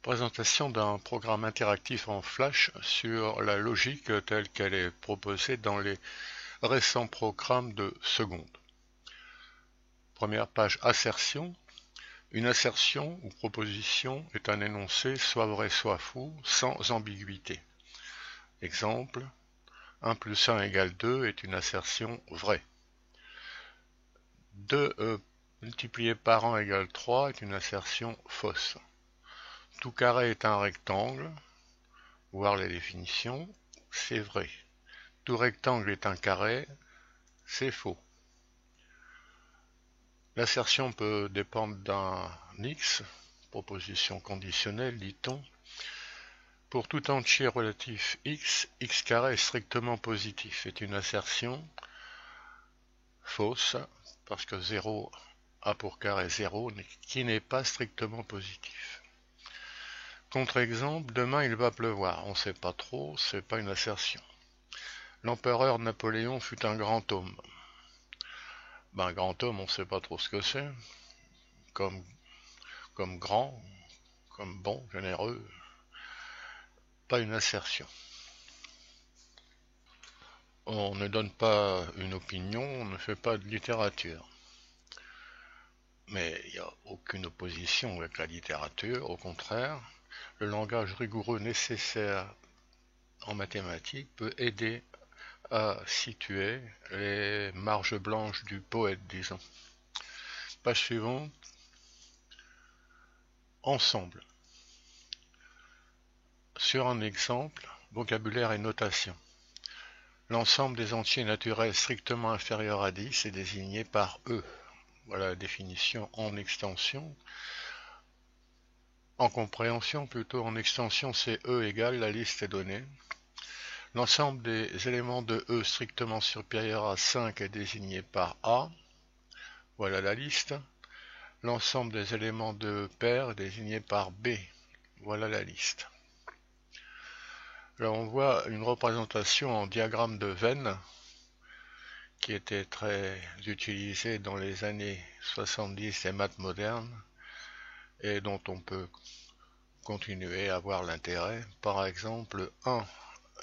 Présentation d'un programme interactif en Flash sur la logique telle qu'elle est proposée dans les récents programmes de seconde. Première page, assertion. Une assertion ou proposition est un énoncé soit vrai soit faux, sans ambiguïté. Exemple, 1 plus 1 égale 2 est une assertion vraie. 2 multiplié par 1 égale 3 est une assertion fausse. Tout carré est un rectangle, voir les définitions, c'est vrai. Tout rectangle est un carré, c'est faux. L'assertion peut dépendre d'un X, proposition conditionnelle, dit-on. Pour tout entier relatif X, X carré est strictement positif, est une assertion fausse, parce que 0 a pour carré 0, qui n'est pas strictement positif. Contre-exemple, demain il va pleuvoir, on ne sait pas trop, c'est pas une assertion. L'empereur Napoléon fut un grand homme. Ben, grand homme, on ne sait pas trop ce que c'est. Comme, comme grand, comme bon, généreux. Pas une assertion. On ne donne pas une opinion, on ne fait pas de littérature. Mais il n'y a aucune opposition avec la littérature, au contraire. Le langage rigoureux nécessaire en mathématiques peut aider à situer les marges blanches du poète, disons. Page suivante. Ensemble. Sur un exemple, vocabulaire et notation. L'ensemble des entiers naturels strictement inférieurs à 10 est désigné par E. Voilà la définition en extension. En compréhension, plutôt en extension, c'est E égale, la liste est donnée. L'ensemble des éléments de E strictement supérieur à 5 est désigné par A. Voilà la liste. L'ensemble des éléments de E pair est désigné par B. Voilà la liste. Là, on voit une représentation en diagramme de Venn qui était très utilisé dans les années 70 des maths modernes et dont on peut continuer à voir l'intérêt. Par exemple, 1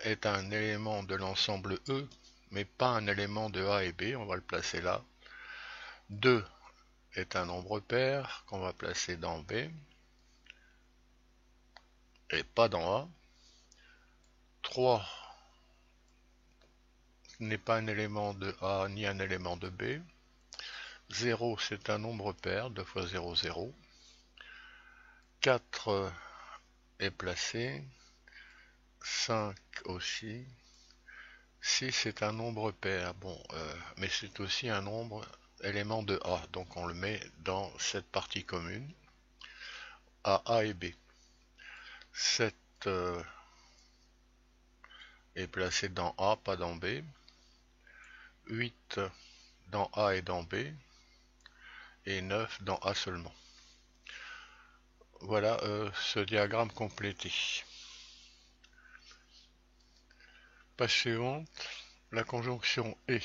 est un élément de l'ensemble E, mais pas un élément de A et B, on va le placer là. 2 est un nombre pair qu'on va placer dans B et pas dans A. 3 n'est pas un élément de A ni un élément de B. 0 c'est un nombre pair, 2 fois 0, 0. 4 est placé. 5 aussi. 6 est un nombre pair, bon, mais c'est aussi un nombre élément de A, donc on le met dans cette partie commune, A et B. 7 est placé dans A, pas dans B. 8 dans A et dans B. Et 9 dans A seulement. Voilà ce diagramme complété. Page suivante, la conjonction et.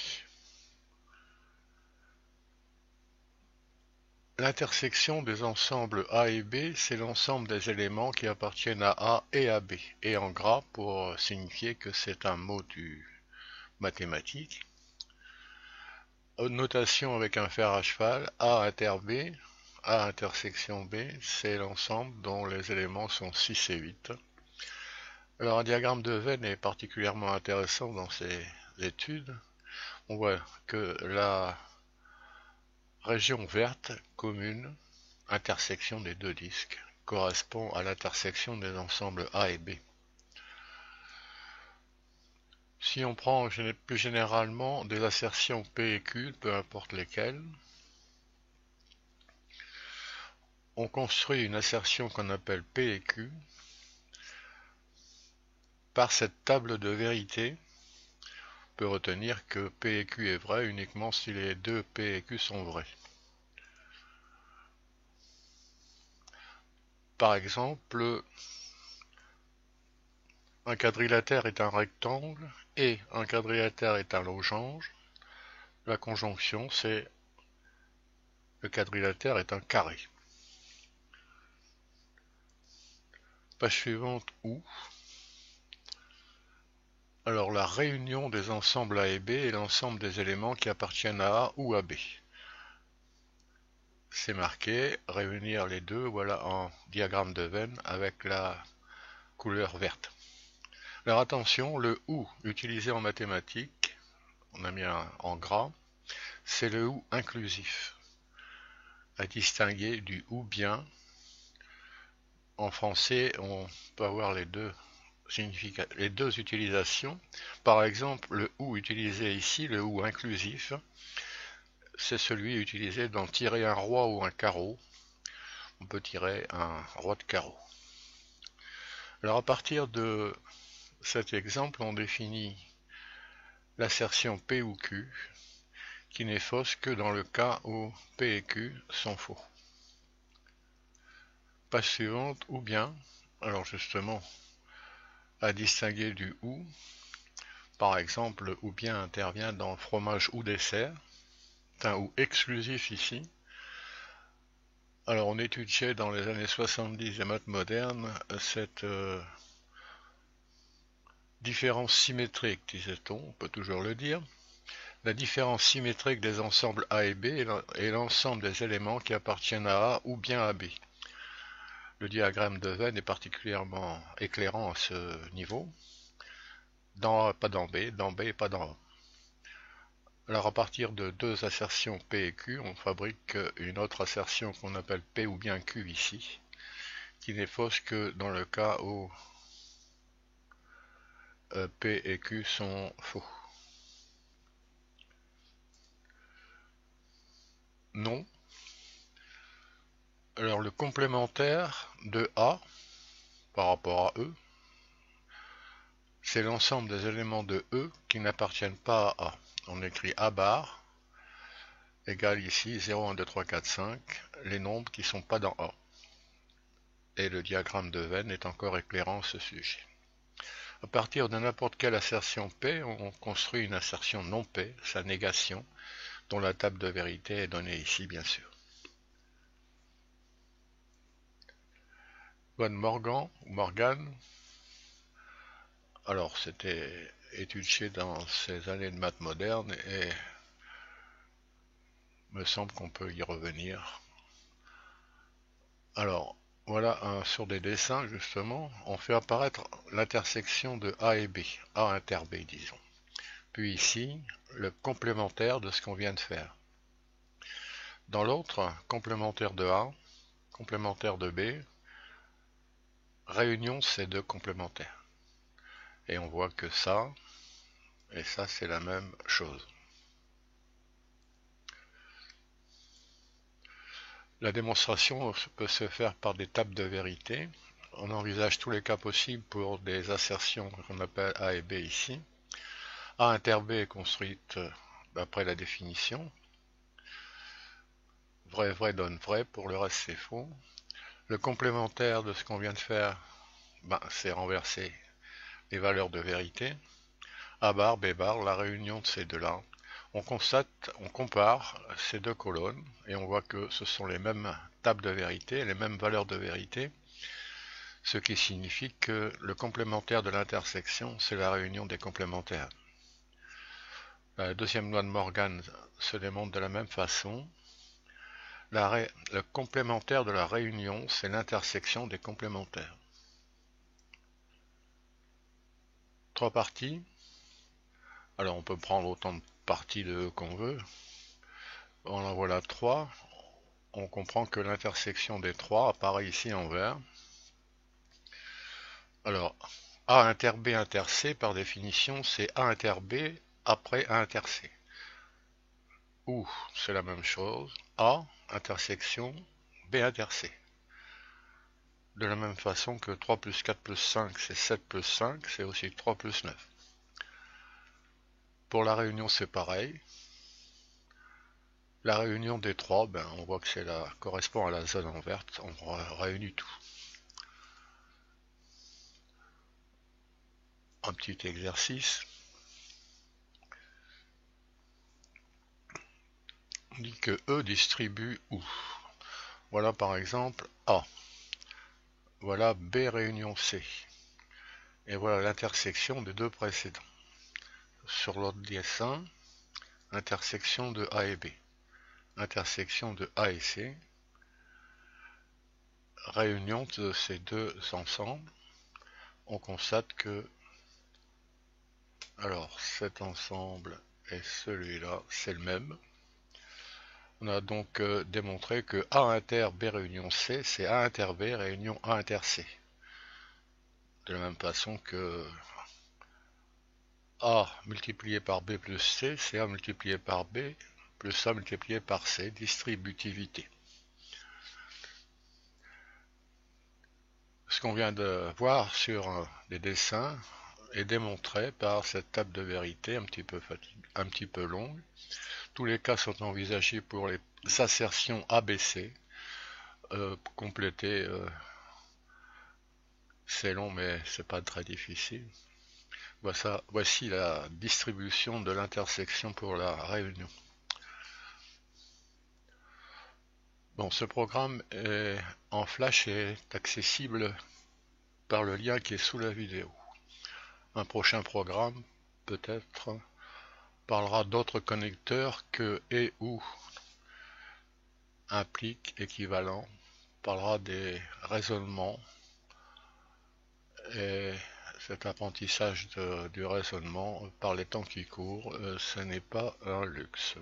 L'intersection des ensembles A et B, c'est l'ensemble des éléments qui appartiennent à A et à B, et en gras pour signifier que c'est un mot du mathématique. Notation avec un fer à cheval, A inter B, A intersection B, c'est l'ensemble dont les éléments sont 6 et 8. Alors un diagramme de Venn est particulièrement intéressant dans ces études. On voit que la région verte commune, intersection des deux disques, correspond à l'intersection des ensembles A et B. Si on prend plus généralement des assertions P et Q, peu importe lesquelles, on construit une assertion qu'on appelle P et Q. Par cette table de vérité, on peut retenir que P et Q est vrai uniquement si les deux P et Q sont vrais. Par exemple, un quadrilatère est un rectangle et un quadrilatère est un losange. La conjonction, c'est le quadrilatère est un carré. Page suivante, OU. Alors la réunion des ensembles A et B est l'ensemble des éléments qui appartiennent à A ou à B. C'est marqué, réunir les deux, voilà en diagramme de Venn avec la couleur verte. Alors attention, le OU utilisé en mathématiques, on a mis en gras, c'est le OU inclusif, à distinguer du OU bien. En français, on peut avoir les deux utilisations. Par exemple, le OU utilisé ici, le OU inclusif, c'est celui utilisé dans tirer un roi ou un carreau. On peut tirer un roi de carreau. Alors à partir de cet exemple, on définit l'assertion P ou Q, qui n'est fausse que dans le cas où P et Q sont faux. Page suivante, ou bien, alors justement, à distinguer du ou, par exemple, le ou bien intervient dans fromage ou dessert, c'est un ou exclusif ici. Alors on étudiait dans les années 70 des maths modernes cette différence symétrique, disait-on, on peut toujours le dire. La différence symétrique des ensembles A et B est l'ensemble des éléments qui appartiennent à A ou bien à B. Le diagramme de Venn est particulièrement éclairant à ce niveau. Dans A, pas dans B, dans B, pas dans A. Alors à partir de deux assertions P et Q, on fabrique une autre assertion qu'on appelle P ou bien Q ici, qui n'est fausse que dans le cas où P et Q sont faux. Non. Alors le complémentaire de A par rapport à E, c'est l'ensemble des éléments de E qui n'appartiennent pas à A. On écrit A bar égale ici 0, 1, 2, 3, 4, 5, les nombres qui ne sont pas dans A. Et le diagramme de Venn est encore éclairant à ce sujet. À partir de n'importe quelle assertion P, on construit une assertion non P, sa négation, dont la table de vérité est donnée ici bien sûr. Von Morgan, alors c'était étudié dans ces années de maths modernes et me semble qu'on peut y revenir. Alors, voilà sur des dessins justement, on fait apparaître l'intersection de A et B, A inter B disons. Puis ici, le complémentaire de ce qu'on vient de faire. Dans l'autre, complémentaire de A, complémentaire de B, réunion ces deux complémentaires. Et on voit que ça et ça c'est la même chose. La démonstration peut se faire par des tables de vérité. On envisage tous les cas possibles pour des assertions qu'on appelle A et B ici. A inter B est construite d'après la définition. Vrai, vrai donne vrai, pour le reste c'est faux. Le complémentaire de ce qu'on vient de faire, c'est renverser les valeurs de vérité. A bar, B bar, la réunion de ces deux-là. On compare ces deux colonnes et on voit que ce sont les mêmes tables de vérité, les mêmes valeurs de vérité, ce qui signifie que le complémentaire de l'intersection, c'est la réunion des complémentaires. La deuxième loi de Morgan se démontre de la même façon. Le complémentaire de la réunion, c'est l'intersection des complémentaires. Trois parties. Alors on peut prendre autant de parties de E qu'on veut. On en voilà trois. On comprend que l'intersection des trois apparaît ici en vert. Alors, A inter B inter C, par définition, c'est A inter B après A inter C. Ou, c'est la même chose, A, intersection, B inter C. De la même façon que 3 plus 4 plus 5, c'est 7 plus 5, c'est aussi 3 plus 9. Pour la réunion, c'est pareil. La réunion des trois, on voit que correspond à la zone en verte, on réunit tout. Un petit exercice. On dit que E distribue OU. Voilà par exemple A. voilà B réunion C. Et voilà l'intersection des deux précédents. Sur l'autre dessin, intersection de A et B, intersection de A et C, réunion de ces deux ensembles. On constate que, alors cet ensemble et celui-là, c'est le même. On a donc démontré que A inter B réunion C, c'est A inter B réunion A inter C. De la même façon que A multiplié par B plus C, c'est A multiplié par B plus A multiplié par C, distributivité. Ce qu'on vient de voir sur les dessins est démontré par cette table de vérité un petit peu longue. Tous les cas sont envisagés pour les assertions ABC. Compléter, c'est long mais c'est pas très difficile. Voici la distribution de l'intersection pour la réunion. Bon, ce programme est en flash et est accessible par le lien qui est sous la vidéo. Un prochain programme, peut-être, parlera d'autres connecteurs que et ou implique équivalent, parlera des raisonnements et cet apprentissage du raisonnement par les temps qui courent, ce n'est pas un luxe.